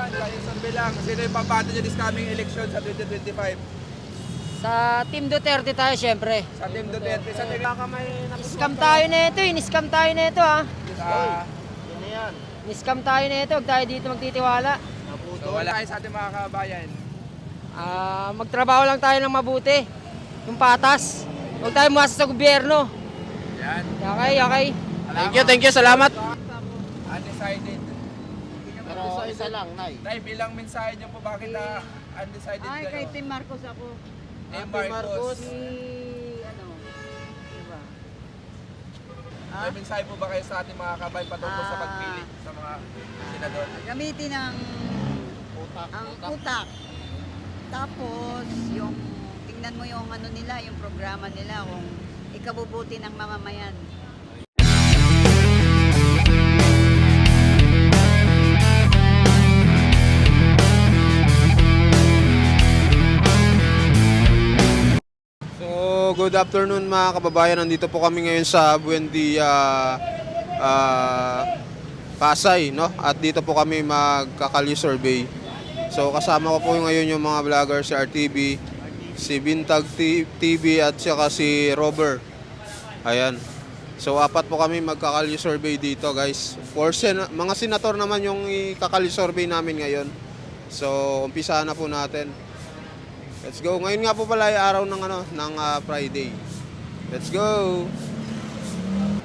naman, kayo survey lang. Sino yung papato nyo this coming election sa 2025? Sa Team Duterte tayo syempre. Sa Team Duterte. Sa tingin Scam tayo na ito eh. Ni-scam tayo na ito ha. sa... Ni-scam tayo na ito. Huwag tayo dito magtitiwala. So, wala tayo sa ating mga kabayan. Magtrabaho lang tayo ng mabuti. Yung patas. Huwag tayo masa sa gobyerno. Yan. Okay. Thank you, salamat. Undecided. Pero isa lang, Nay. Nay, bilang mensahe nyo po, bakit undecided Ay, kayo? kay Tim Marcos ako. Team Marcos. Si, ano, diba? May mensahe po ba kayo sa ating mga kabayan patungkol sa pagpili sa mga senador? Gamitin ang utak. Tapos, yung, tingnan mo yung ano nila, yung programa nila, kung ikabubuti ng mamamayan. So, good afternoon mga kababayan. Nandito po kami ngayon sa Buendia, Pasay, no? At dito po kami magkakali survey. So, kasama ko po ngayon yung mga vlogger si RTV, si Bintag TV at saka si Robert. Ayan. So, apat po kami magkakali survey dito, guys. Mga senator naman yung ikakali survey namin ngayon. So, umpisa na po natin. Let's go. Ngayon nga po pala ay araw ng Friday. Let's go.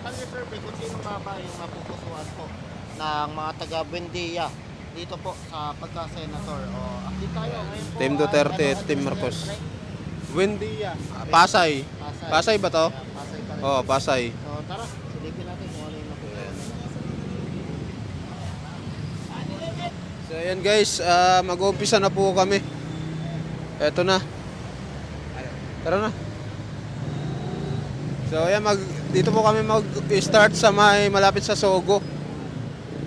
Pag-survey kung sino nga ba yung mapupusuan po ng mga taga Buendia dito po sa pagka-senator. O, update tayo. Ngayon po, Team Duterte, Team Marcos. Buendia. Pasay. Pasay ba to? Pasay pa rin. Oh, Pasay. So, tara. Silipin natin kung ano yung napupusuan. So, ayan guys. Mag-uumpisa na po kami. Eto na. Tara na. So, ayan. Dito po kami mag-start sa malapit sa Sogo.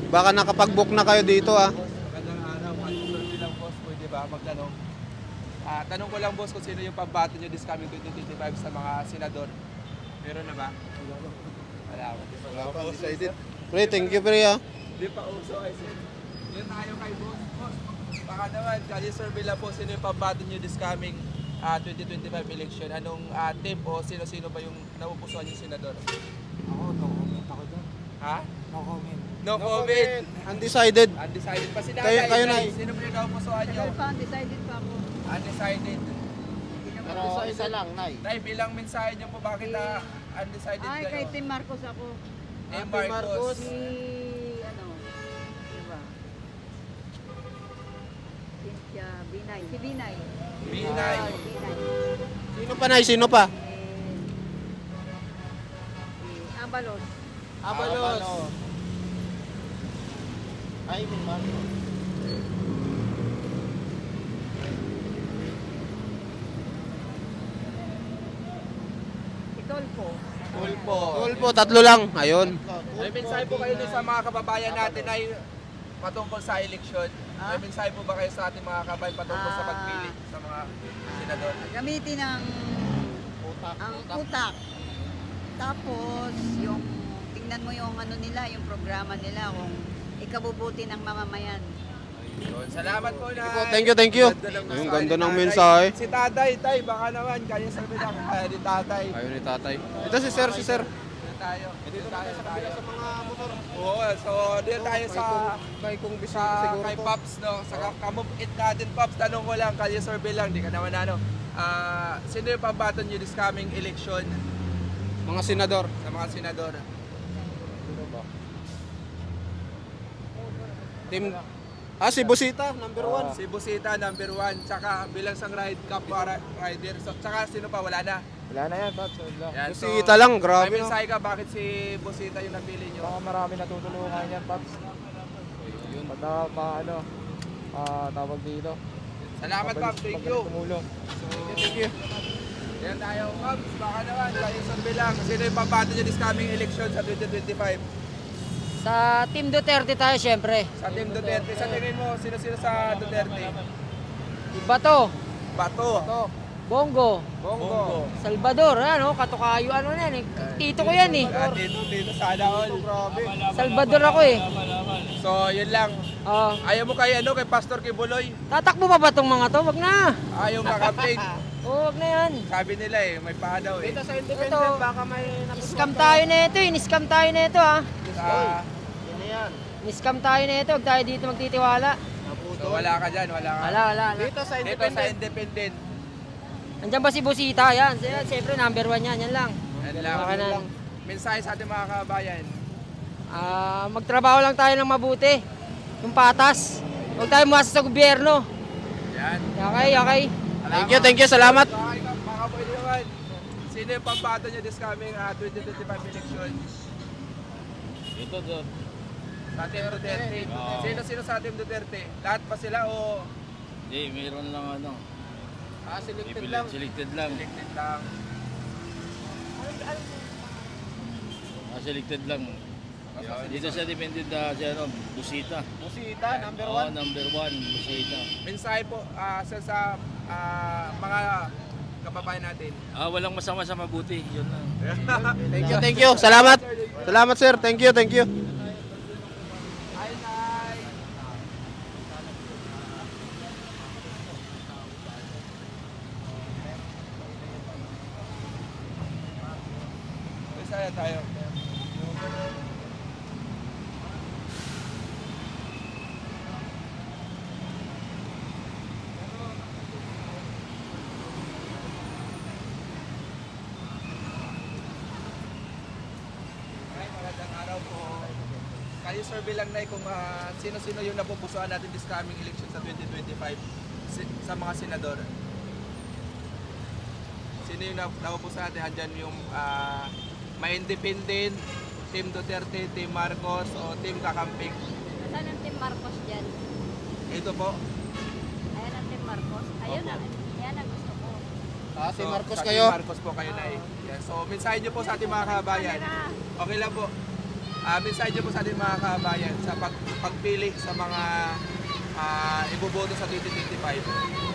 Baka nakapag-book na kayo dito Magandang araw, survey lang boss, pwede ba magtanong? Tanong ko lang boss kung sino yung pambato nyo this coming 2025 sa mga senador. Meron na ba? Wala ko. Wala pa decided. Pre, thank you pre Di pa uso ay sin. Yun tayo kay boss. Boss, baka naman, kali survey lang po sino yung pambato nyo this coming 2025 election. Anong team o sino-sino ba yung naupusuan yung senador? Ako, no comment ako dyan. Ha? No comment. No comment. Undecided. Undecided pa si Kayo na eh. Sino mo yung naupusuan nyo? Tagal pa, undecided pa ako. Undecided. Pero isa lang, Nay. Nay, bilang mensahe nyo po, bakit undecided Ay, kayo? kay Tim Marcos ako. Team Marcos. Si, ano, diba? Cynthia Binay. Si Binay. Binay. Binay. Sino pa Nay? Sino pa? Si Abalos. Abalos. Ay, may Marcos. Si Tolpo. Tulpo. Tulpo, tatlo lang. Ayun. May mensahe po kayo sa mga kababayan natin ay patungkol sa eleksyon. May mensahe po ba kayo sa ating mga kababayan patungkol sa pagpili sa mga senador? Gamitin ang utak. Tapos, yung, tingnan mo yung ano nila, yung programa nila, kung ikabubuti ng mamamayan. Yun. Salamat po na. Thank you. Ayun, ganda ng mensahe. Si Tatay, baka naman, kaya sabi na kaya ni Tatay. Ayun ni tatay. Ito si sir. Dito tayo. Dito tayo sa mga motor. Oo, so dito tayo sa kay Pops, no? Sa kamove it natin, Pops. Tanong ko lang, kaya survey lang, di ka naman ano. Sino yung pambato nyo this coming election Mga senador. sa mga senador? Team si Busita, number 1. Si Busita, number 1. Tsaka bilang sang kapwa rider. Tsaka sino pa? Wala na. Wala na yan, Tots. Wala. Yan, so, Busita lang, may grabe no. mensahe ka, bakit si Busita yung napili nyo? Baka marami natutulungan yan, Tots. Pagka tawag dito. Salamat, Pops. Thank you. Tumulong. Thank you. Yan tayo, Pops. Baka naman, kayo survey lang. Sino yung pambato nyo this coming election sa 2025? Sa Team Duterte tayo syempre. Sa Team Duterte. Sa tingin mo, sino-sino sa Duterte? Bato, Bato. Bongo, Bongo. Salvador, ano, katukayo, ano yan eh. Tito ko yan eh. Dito, sana all. Salvador ako eh. So, yun lang. Oh, Ayaw mo kay kay Pastor Kibuloy? tatakbo pa ba tong mga to? Wag na. Ayaw kakamping. Oh, wag na yan. Sabi nila may pa daw eh. Dito sa Ito, Independent, baka may Scam tayo na ito eh. Ni-scam tayo na ito ha. Ah, Yan na yan. Ni-scam tayo na ito. Huwag tayo dito magtitiwala. so wala ka dyan, wala ka. Wala. Dito sa Dito sa Independent. Independent. Andiyan ba si Busita? Yan. Siyempre, number 1 yan. Yan lang. Yan lang. Baka na- Mensahe sa ating mga kabayan. Magtrabaho lang tayo ng mabuti. Yung patas. Huwag tayo umasa sa gobyerno. Yan. Okay. Thank you, salamat. Okay, mga pwede naman. Sino yung pambato nyo this coming 2025 election? Ito, Sa Team Duterte. Sino sa Team Duterte? Lahat pa sila o Hindi, mayroon lang selected lang? Selected lang. Selected lang. Selected lang. Dito sa dependent si Busita. Busita, number Oo, number 1, Busita. Mensahe po sa mga kababayan natin. Walang masama sa mabuti, yun lang. Thank you. Salamat. Salamat, sir. Thank you. Ay, nay. Bisaya tayo. Ay, magandang araw po. Kayo survey lang na kung sino-sino yung napupusuan natin this coming election sa 2025 sa mga senador. Sino yung napupusuan natin? Andyan yung may independent, Team Duterte, Team Marcos o Team Kakamping. Saan ang Team Marcos dyan? Ito po. Ayan ang Team Marcos. Ayun Opo. na. Yan ang gusto ko. Si Marcos sa kayo. Team Marcos po kayo na eh. Yeah, so, mensahe nyo po sa ating mga kababayan. Okay lang po. Mensahe nyo po sa ating mga kababayan sa pagpili sa mga iboboto sa 2025.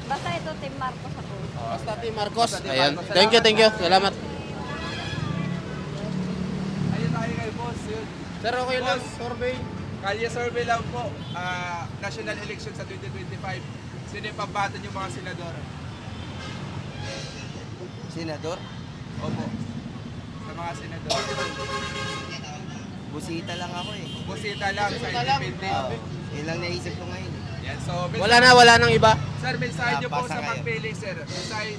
Basta ito Team Marcos ako. Basta Team Marcos. Basta Team Ayan. Marcos. Thank you. Salamat. Ayun tayo kay boss. Yun. Sir, okay lang. Boss. Survey. Kalye survey lang po. National election sa 2025. Sino yung pambato yung mga senador? Senador? Opo. Sa mga senador. Busita lang ako eh. Busita lang sa independent. Yun lang naisip ko ngayon. Yan. So, Wala nang iba. Sir, mensahe nyo po Pasa sa kayo. pagpili, sir.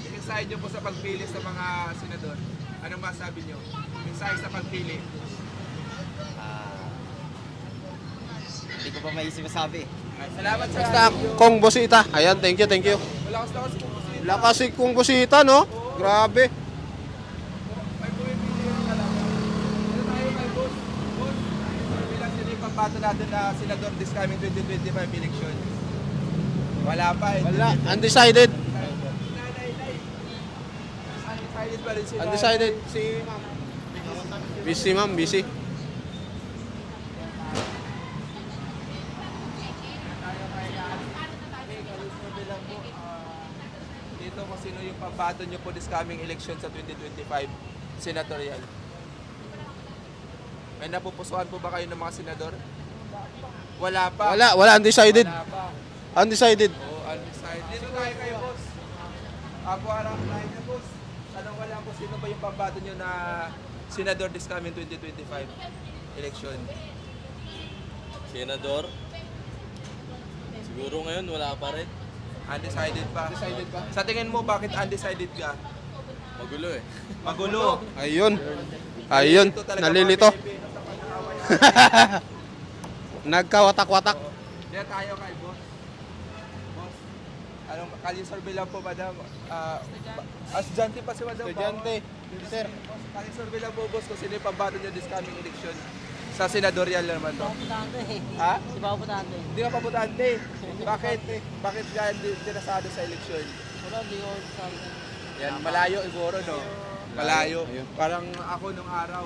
Mensahe nyo po sa pagpili sa mga senador. Anong masabi nyo? Mensahe sa pagpili. Hindi ko pa maisip masabi. Salamat sa Basta kung Busita. Ayan, thank you. Lakas po busita. Wala kasi kung Busita, no? Grabe. May pumipili yung alam. Ano tayo kay boss? Boss, bilang sila yung pambato natin na senador this coming 2025 election. Wala pa eh. Wala. Undecided. Undecided pa rin sila. Undecided. Si ma'am. Busy. Dito kung sino yung pambato nyo po this coming election sa 2025 senatorial. May napupusuan po ba kayo ng mga senador? Wala pa. Wala. Undecided. Wala pa. Undecided. Oo, undecided. Dito tayo kayo, boss. Ako harap tayo na, boss. Tanong ko lang po, sino ba yung pambato nyo na senador this coming 2025 election? Senador? Siguro ngayon wala pa rin. Undecided pa. Undecided pa. Sa tingin mo, bakit undecided ka? Magulo eh. Magulo. Ayun. Nalilito talaga Nalilito. mga Pilipino sa pag-aaway. Nagkawatak-watak. Diyan tayo kay boss. Boss, anong kalye survey lang po, madam? Estudyante pa si madam. Estudyante. Sir. Boss, kalye survey lang po, boss, kung sino yung pambato nyo this coming election. Sa senatorial naman to. Ha? Di ba ako putante? Hindi ka pabutante. Bakit? Bakit ka hindi nasado sa eleksyon? Wala, di ko sabi. Yan, malayo siguro, no? Malayo. Parang ako nung araw.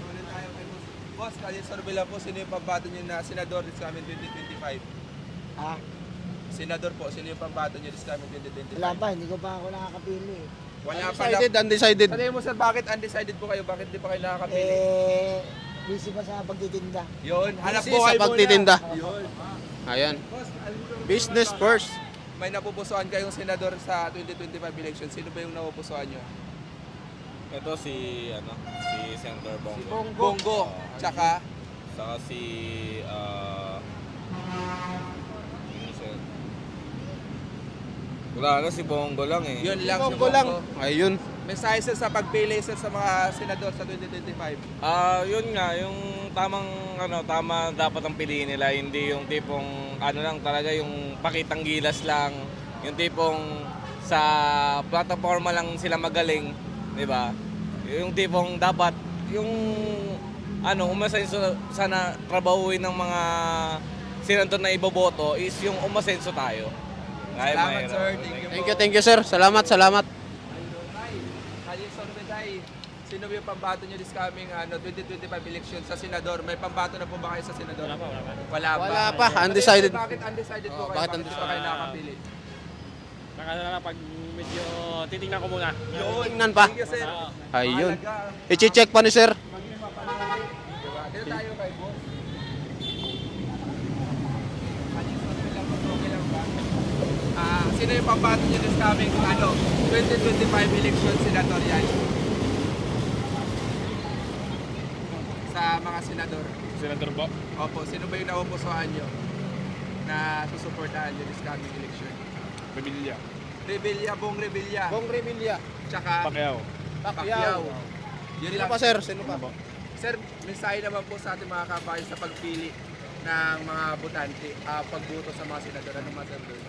Tuloy tayo kay boss. Boss, kalye survey lang po, sino yung pambato nyo na senador this coming 2025? Senador po, sino yung pambato nyo this coming 2025? Wala pa, hindi ko pa ako nakakapili. Wala pa lang. Undecided. Sabihin mo sir, bakit undecided po kayo? Bakit di pa kayo nakakapili? busy pa sa pagtitinda. Yun, hanap Busy buhay sa pagtitinda. muna. Yun. Ayan. Boss, alam mo, Business first. may napupusuan kayong senador sa 2025 election. Sino ba yung napupusuan nyo? Ito si Senator Bongo. Bongo. Tsaka, Saka si wala na, si Bongo lang eh. yun lang si Bongo lang. Bongo. Ayun. Mensahe sir sa pagpili sir sa mga senador sa 2025. Yun nga, yung tama dapat ang piliin nila, hindi yung tipong lang talaga yung pakitang gilas lang, yung tipong sa plataforma lang sila magaling, 'di ba? Yung tipong dapat yung umasenso sana trabahuin ng mga senador na iboboto is yung umasenso tayo. Salamat sir. Thank you sir. Salamat. Kali Sorbeday, sino ba yung pambato nyo this coming 2025 election sa senador? May pambato na po ba kayo sa senador? Wala pa. Wala pa. Undecided. Bakit undecided po kayo? bakit Bakit pa kayo nakakapili? Pag medyo titingnan ko muna. Tingnan pa. Thank you sir. Ayun. Mahalaga. I-check pa ni sir. Diba? Dito tayo kay boss. Kali Sorbe lang po, okay lang ba? Sino yung pambato nyo this coming 2025 election senatorial? Sa mga senador. Senator po. Opo, sino ba yung naupusuan nyo na susuportahan nyo this coming election? Pamilya. Bong Revilla. Bong Revilla. Tsaka Pacquiao. Pacquiao. Yun Sino lang. pa sir? Sino pa? Sir, mensahe naman po sa ating mga kabayan sa pagpili ng mga botante, pagboto sa mga senador. Anong matter doon?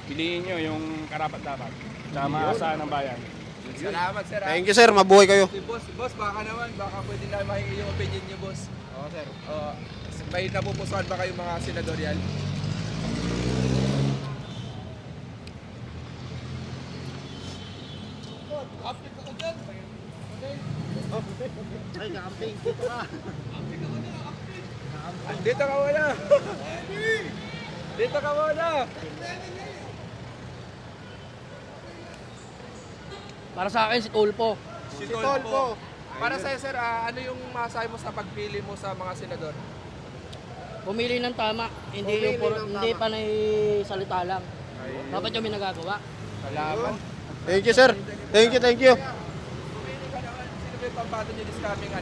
Piliin nyo yung karapat-dapat. Tsaka maasahan ng bayan. Salamat sir. Thank you sir. Mabuhay kayo. Si boss, baka naman, baka pwede na mahingi yung opinion niyo, boss. Oo sir. May napupusuan ba kayong mga senadorial? Ay, camping. Dito ka. Dito ka muna! Dito ka muna! Para sa akin, si Tulpo. Si Tolpo. Para sa'yo sir, ano yung masahe mo sa pagpili mo sa mga senador? Pumili ng tama, hindi Pumili yung puro, ng hindi tama. panay salita lang. Dapat yung may nagagawa. Salamat. Thank you sir. Thank you. Pumili ka naman, sino ba yung pambato niyo this coming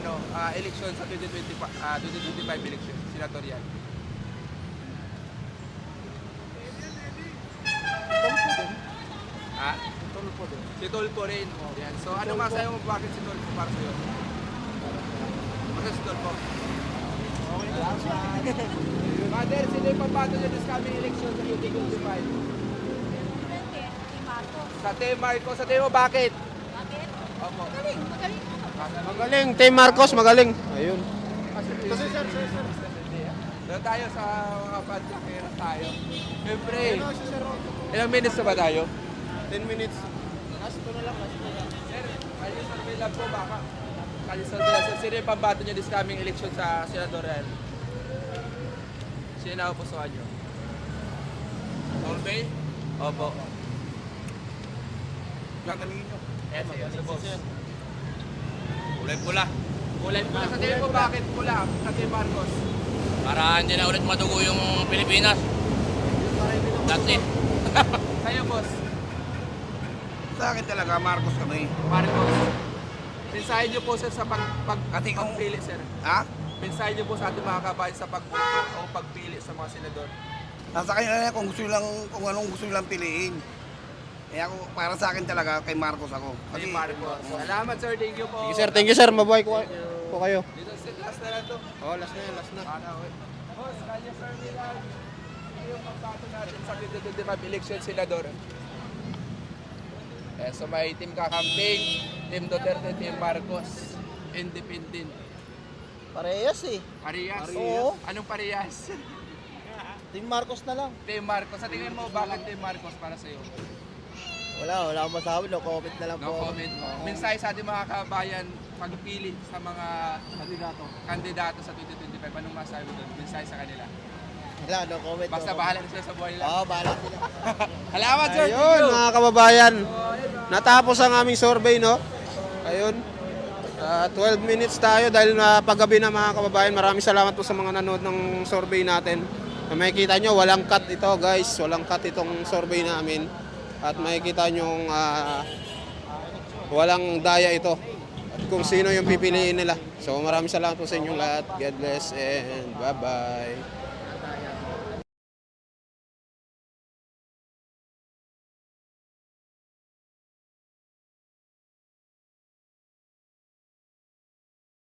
election sa 2025 election, senatorial? Ha? Tolpo din. Si Tolpo rin. Yan. So ano masahe mo bakit si Tolpo para sa'yo? Bakit si Tolpo? Mother, sino yung pambato niyo this coming election sa 2025? Depende. Si Marcos. Sa Team Marcos, sa Team mo bakit? Bakit? Opo. Magaling ako. Magaling. Team Marcos, magaling. Ayun. Kasi sir. Doon tayo sa mga pantikera tayo. Siyempre, ilang minutes na ba tayo? 10 minutes. Sir, kayo survey lang po baka. Kayo survey lang. Sino yung pambato nyo this coming election sa senatorial? Sino na pusuan nyo? Survey? Opo. Gagalingin nyo. Yes, boss. Kulay pula. Kulay pula. Sa tingin mo bakit pula? Sa Team Marcos. Para hindi na ulit madugo yung Pilipinas. That's it. Kayo, boss. Sa akin talaga, Marcos kami. Marcos. Mensahe nyo po sir sa pagpili, sir. Ha? Mensahe nyo po sa ating mga kabayan sa pagboto o pagpili sa mga senador. Nasa kanila na kung anong gusto nilang piliin. Eh ako, para sa akin talaga, kay Marcos ako. Kay Marcos. Salamat sir, thank you po. Thank you sir. Mabuhay po kayo. Dito last na lang to. Oh, last na. Boss, kanya sir Milan. Ito yung pagbato natin sa 2025 election senador. So may team kakamping, team Duterte, team Marcos, independent. Parehas eh. Parehas. Oo. Anong parehas? Team Marcos na lang. Team Marcos. Sa tingin mo, bakit Team Marcos para sa'yo? Wala akong masabi. No comment na lang No comment. Mensahe sa ating mga kabayan, pagpili sa mga kandidato sa 2025. Anong masabi mo doon? Mensahe sa kanila. Wala, no comment. Basta bahala na sila sa buhay nila. Oo, bahala sila. Salamat sir! Ayun, mga kababayan. Natapos ang aming survey, no? Ayun. 12 minutes tayo dahil na paggabi na mga kababayan. Maraming salamat po sa mga nanood ng survey natin. Makikita nyo, walang cut ito guys. Walang cut itong survey namin. At makikita nyo walang daya ito. At kung sino yung pipiliin nila. So maraming salamat po sa inyong lahat. God bless and bye-bye.